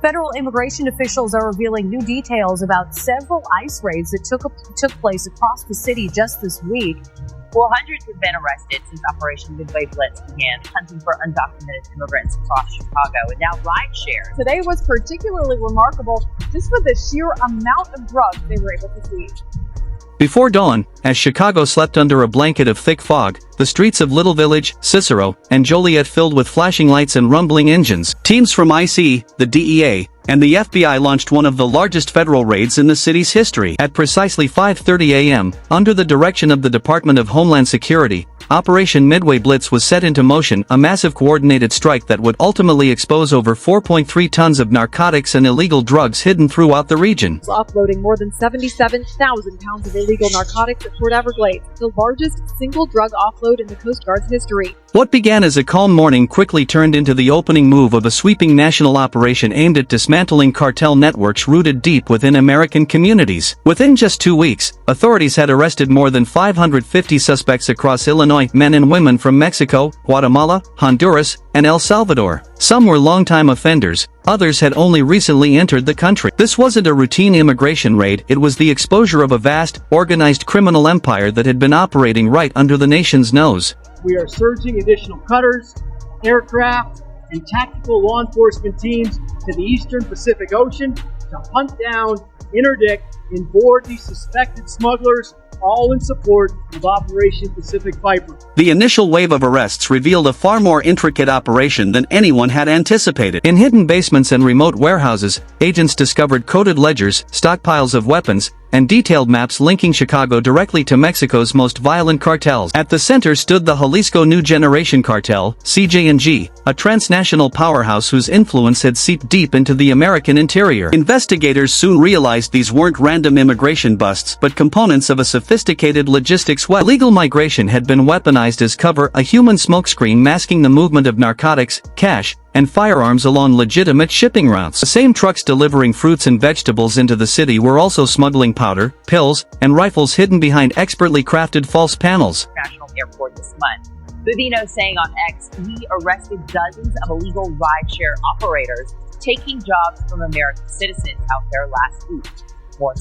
Federal immigration officials are revealing new details about several ICE raids that took place across the city just this week. Well, hundreds have been arrested since Operation Midway Blitz began, hunting for undocumented immigrants across Chicago, and now rideshare. Today was particularly remarkable just for the sheer amount of drugs they were able to seize. Before dawn, as Chicago slept under a blanket of thick fog, the streets of Little Village, Cicero, and Joliet filled with flashing lights and rumbling engines. Teams from ICE, the DEA, and the FBI launched one of the largest federal raids in the city's history. At precisely 5:30 a.m., under the direction of the Department of Homeland Security, Operation Midway Blitz was set into motion, a massive coordinated strike that would ultimately expose over 4.3 tons of narcotics and illegal drugs hidden throughout the region. Offloading more than 77,000 pounds of illegal narcotics at Port Everglades, the largest single drug offload in the Coast Guard's history. What began as a calm morning quickly turned into the opening move of a sweeping national operation aimed at dismantling cartel networks rooted deep within American communities. Within just 2 weeks, authorities had arrested more than 550 suspects across Illinois, men and women from Mexico, Guatemala, Honduras, and El Salvador. Some were longtime offenders, others had only recently entered the country. This wasn't a routine immigration raid, it was the exposure of a vast, organized criminal empire that had been operating right under the nation's nose. We are surging additional cutters, aircraft, and tactical law enforcement teams to the eastern Pacific Ocean to hunt down, interdict, and board these suspected smugglers, all in support of Operation Pacific Viper. The initial wave of arrests revealed a far more intricate operation than anyone had anticipated. In hidden basements and remote warehouses, agents discovered coded ledgers, stockpiles of weapons, and detailed maps linking Chicago directly to Mexico's most violent cartels. At the center stood the Jalisco New Generation Cartel, CJ&G, a transnational powerhouse whose influence had seeped deep into the American interior. Investigators soon realized these weren't random immigration busts but components of a sophisticated logistics web. Illegal migration had been weaponized as cover, a human smokescreen masking the movement of narcotics, cash, and firearms along legitimate shipping routes. The same trucks delivering fruits and vegetables into the city were also smuggling powder, pills, and rifles hidden behind expertly crafted false panels. National Airport this month. Vivino saying on X, "We arrested dozens of illegal rideshare operators taking jobs from American citizens out there last week." More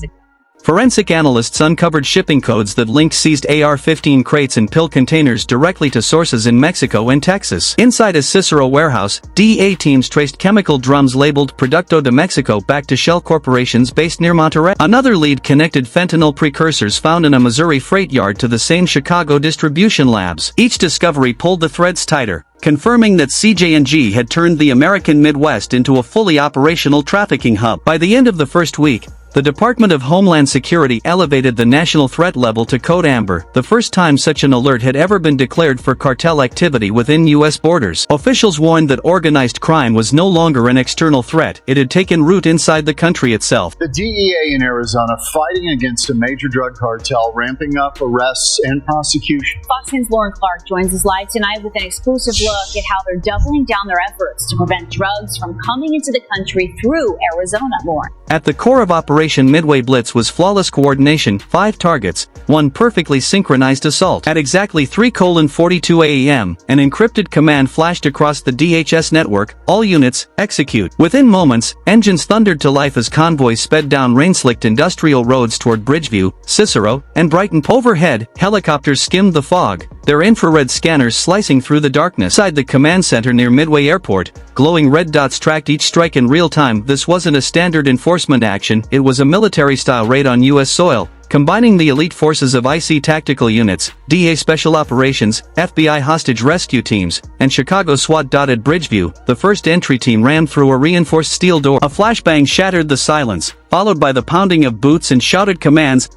Forensic analysts uncovered shipping codes that linked seized AR-15 crates and pill containers directly to sources in Mexico and Texas. Inside a Cicero warehouse, DEA teams traced chemical drums labeled Producto de Mexico back to shell corporations based near Monterrey. Another lead connected fentanyl precursors found in a Missouri freight yard to the same Chicago distribution labs. Each discovery pulled the threads tighter, confirming that CJ&G had turned the American Midwest into a fully operational trafficking hub. By the end of the first week, the Department of Homeland Security elevated the national threat level to Code Amber, the first time such an alert had ever been declared for cartel activity within U.S. borders. Officials warned that organized crime was no longer an external threat, it had taken root inside the country itself. The DEA in Arizona fighting against a major drug cartel, ramping up arrests and prosecution. Fox 10's Lauren Clark joins us live tonight with an exclusive look at how they're doubling down their efforts to prevent drugs from coming into the country through Arizona. Lauren. At the core of Operation Midway Blitz was flawless coordination, 5 targets, 1 perfectly synchronized assault. At exactly 3:42 a.m., an encrypted command flashed across the DHS network, "All units, execute." Within moments, engines thundered to life as convoys sped down rain-slicked industrial roads toward Bridgeview, Cicero, and Brighton. Overhead, helicopters skimmed the fog, their infrared scanners slicing through the darkness. Inside the command center near Midway Airport, glowing red dots tracked each strike in real time. This wasn't a standard enforcement action, it was a military-style raid on U.S. soil, combining the elite forces of IC tactical units, DEA Special Operations, FBI hostage rescue teams, and Chicago SWAT. At Bridgeview, the first entry team ran through a reinforced steel door. A flashbang shattered the silence, followed by the pounding of boots and shouted commands, ****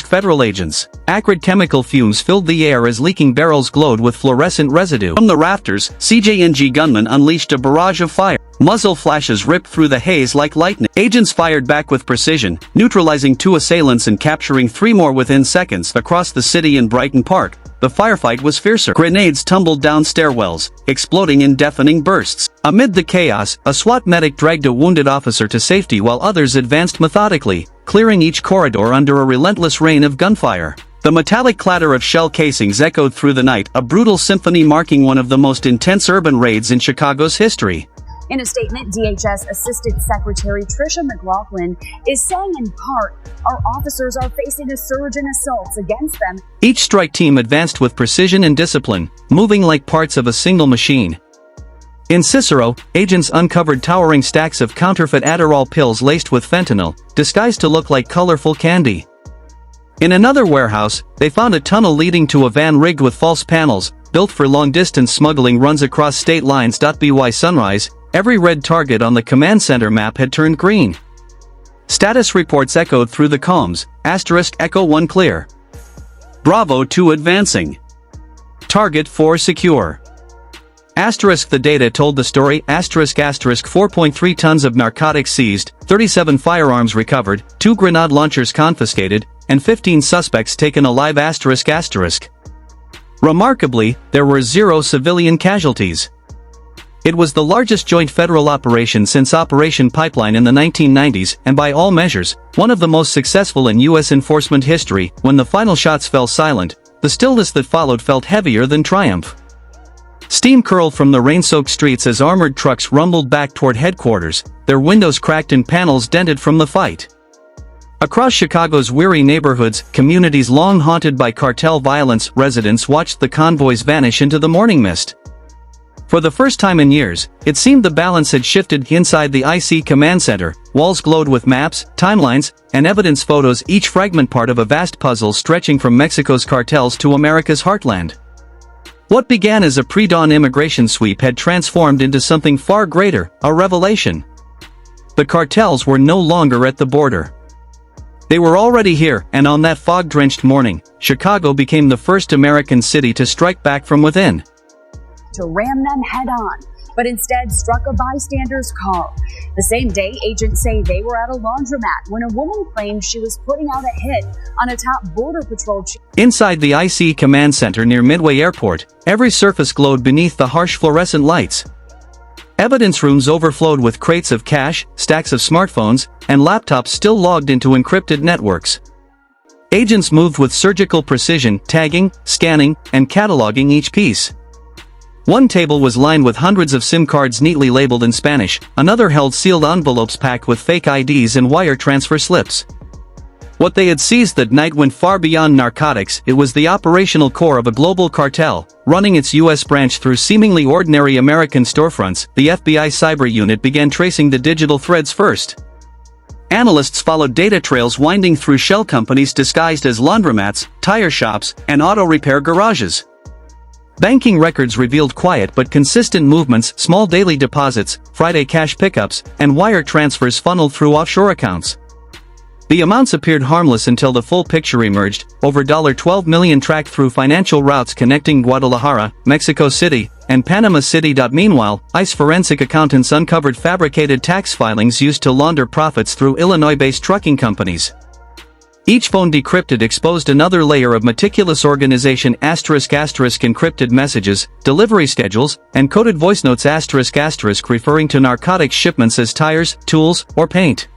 federal agents. Acrid chemical fumes filled the air as leaking barrels glowed with fluorescent residue. From the rafters, CJ&G gunmen unleashed a barrage of fire. Muzzle flashes ripped through the haze like lightning. Agents fired back with precision, neutralizing 2 assailants and capturing 3 more within seconds. Across the city in Brighton Park, the firefight was fiercer. Grenades tumbled down stairwells, exploding in deafening bursts. Amid the chaos, a SWAT medic dragged a wounded officer to safety while others advanced methodically, clearing each corridor under a relentless rain of gunfire. The metallic clatter of shell casings echoed through the night, a brutal symphony marking one of the most intense urban raids in Chicago's history. In a statement, DHS Assistant Secretary Tricia McLaughlin is saying in part, our officers are facing a surge in assaults against them. Each strike team advanced with precision and discipline, moving like parts of a single machine. In Cicero, agents uncovered towering stacks of counterfeit Adderall pills laced with fentanyl, disguised to look like colorful candy. In another warehouse, they found a tunnel leading to a van rigged with false panels, built for long-distance smuggling runs across state lines. By sunrise, every red target on the command center map had turned green. Status reports echoed through the comms, Echo 1 clear. Bravo 2 advancing. Target 4 secure. The data told the story, 4.3 tons of narcotics seized, 37 firearms recovered, 2 grenade launchers confiscated, and 15 suspects taken alive. Remarkably, there were 0 civilian casualties. It was the largest joint federal operation since Operation Pipeline in the 1990s, and by all measures, one of the most successful in U.S. enforcement history. When the final shots fell silent, the stillness that followed felt heavier than triumph. Steam curled from the rain-soaked streets as armored trucks rumbled back toward headquarters, their windows cracked and panels dented from the fight. Across Chicago's weary neighborhoods, communities long haunted by cartel violence, residents watched the convoys vanish into the morning mist. For the first time in years, it seemed the balance had shifted inside the IC command center. Walls glowed with maps, timelines, and evidence photos, each fragment part of a vast puzzle stretching from Mexico's cartels to America's heartland. What began as a pre-dawn immigration sweep had transformed into something far greater, a revelation. The cartels were no longer at the border. They were already here, and on that fog-drenched morning, Chicago became the first American city to strike back from within. To ram them head-on, but instead struck a bystander's car. The same day, agents say they were at a laundromat when a woman claimed she was putting out a hit on a top Border Patrol chief. Inside the IC command center near Midway Airport, every surface glowed beneath the harsh fluorescent lights. Evidence rooms overflowed with crates of cash, stacks of smartphones, and laptops still logged into encrypted networks. Agents moved with surgical precision, tagging, scanning, and cataloging each piece. One table was lined with hundreds of SIM cards neatly labeled in Spanish, another held sealed envelopes packed with fake IDs and wire transfer slips. What they had seized that night went far beyond narcotics. It was the operational core of a global cartel, running its U.S. branch through seemingly ordinary American storefronts. The FBI cyber unit began tracing the digital threads first. Analysts followed data trails winding through shell companies disguised as laundromats, tire shops, and auto repair garages. Banking records revealed quiet but consistent movements, small daily deposits, Friday cash pickups, and wire transfers funneled through offshore accounts. The amounts appeared harmless until the full picture emerged, over $12 million tracked through financial routes connecting Guadalajara, Mexico City, and Panama City. Meanwhile, ICE forensic accountants uncovered fabricated tax filings used to launder profits through Illinois-based trucking companies. Each phone decrypted exposed another layer of meticulous organization. *** encrypted messages, delivery schedules, and coded voice notes *** referring to narcotics shipments as tires, tools, or paint.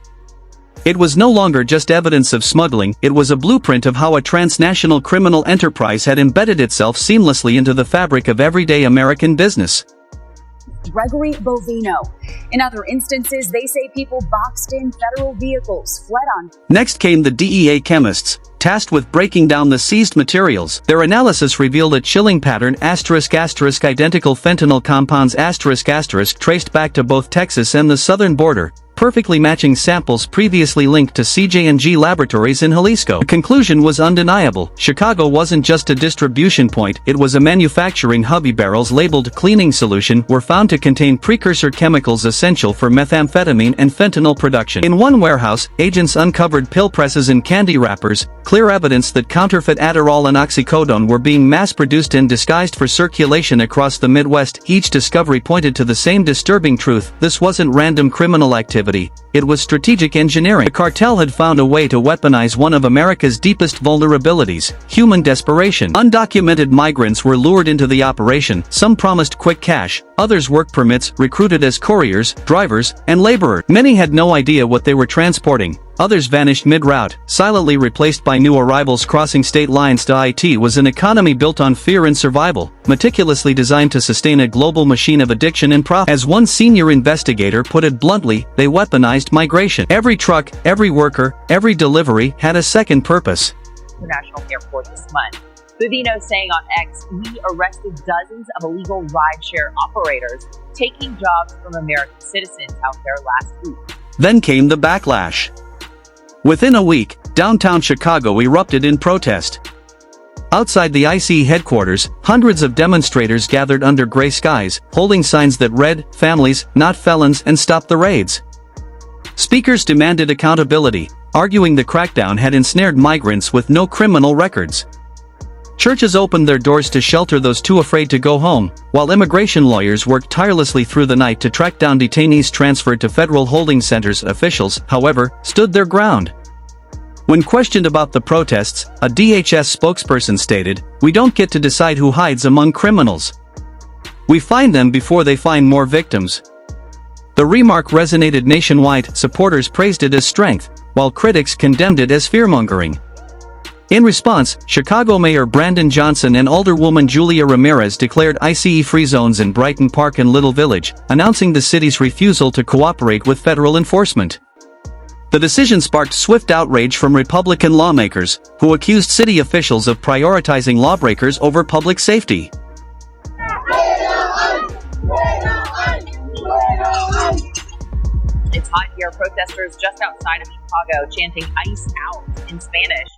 It was no longer just evidence of smuggling, it was a blueprint of how a transnational criminal enterprise had embedded itself seamlessly into the fabric of everyday American business. Gregory Bovino. In other instances, they say people boxed in federal vehicles, fled on. Next came the DEA chemists, tasked with breaking down the seized materials. Their analysis revealed a chilling pattern. *** identical fentanyl compounds ** traced back to both Texas and the southern border, perfectly matching samples previously linked to CJ&G laboratories in Jalisco. The conclusion was undeniable. Chicago wasn't just a distribution point, it was a manufacturing hub. Barrels labeled cleaning solution were found to contain precursor chemicals essential for methamphetamine and fentanyl production. In one warehouse, agents uncovered pill presses and candy wrappers, clear evidence that counterfeit Adderall and oxycodone were being mass-produced and disguised for circulation across the Midwest. Each discovery pointed to the same disturbing truth: this wasn't random criminal activity, it was strategic engineering. The cartel had found a way to weaponize one of America's deepest vulnerabilities: human desperation. Undocumented migrants were lured into the operation, some promised quick cash, others work permits, recruited as couriers, drivers, and laborers. Many had no idea what they were transporting. Others vanished mid-route, silently replaced by new arrivals crossing state lines. It was an economy built on fear and survival, meticulously designed to sustain a global machine of addiction and profit. As one senior investigator put it bluntly, they weaponized migration. Every truck, every worker, every delivery had a second purpose. International Airport this month. Vivino saying on X, we arrested dozens of illegal rideshare operators taking jobs from American citizens out there last week. Then came the backlash. Within a week, downtown Chicago erupted in protest. Outside the ICE headquarters, hundreds of demonstrators gathered under gray skies, holding signs that read, "Families, not felons," and "Stop the raids." Speakers demanded accountability, arguing the crackdown had ensnared migrants with no criminal records. Churches opened their doors to shelter those too afraid to go home, while immigration lawyers worked tirelessly through the night to track down detainees transferred to federal holding centers. Officials, however, stood their ground. When questioned about the protests, a DHS spokesperson stated, "We don't get to decide who hides among criminals. We find them before they find more victims." The remark resonated nationwide. Supporters praised it as strength, while critics condemned it as fearmongering. In response, Chicago Mayor Brandon Johnson and Alderwoman Julia Ramirez declared ICE-free zones in Brighton Park and Little Village, announcing the city's refusal to cooperate with federal enforcement. The decision sparked swift outrage from Republican lawmakers, who accused city officials of prioritizing lawbreakers over public safety. It's hot here. Protesters just outside of Chicago chanting "ICE out" in Spanish.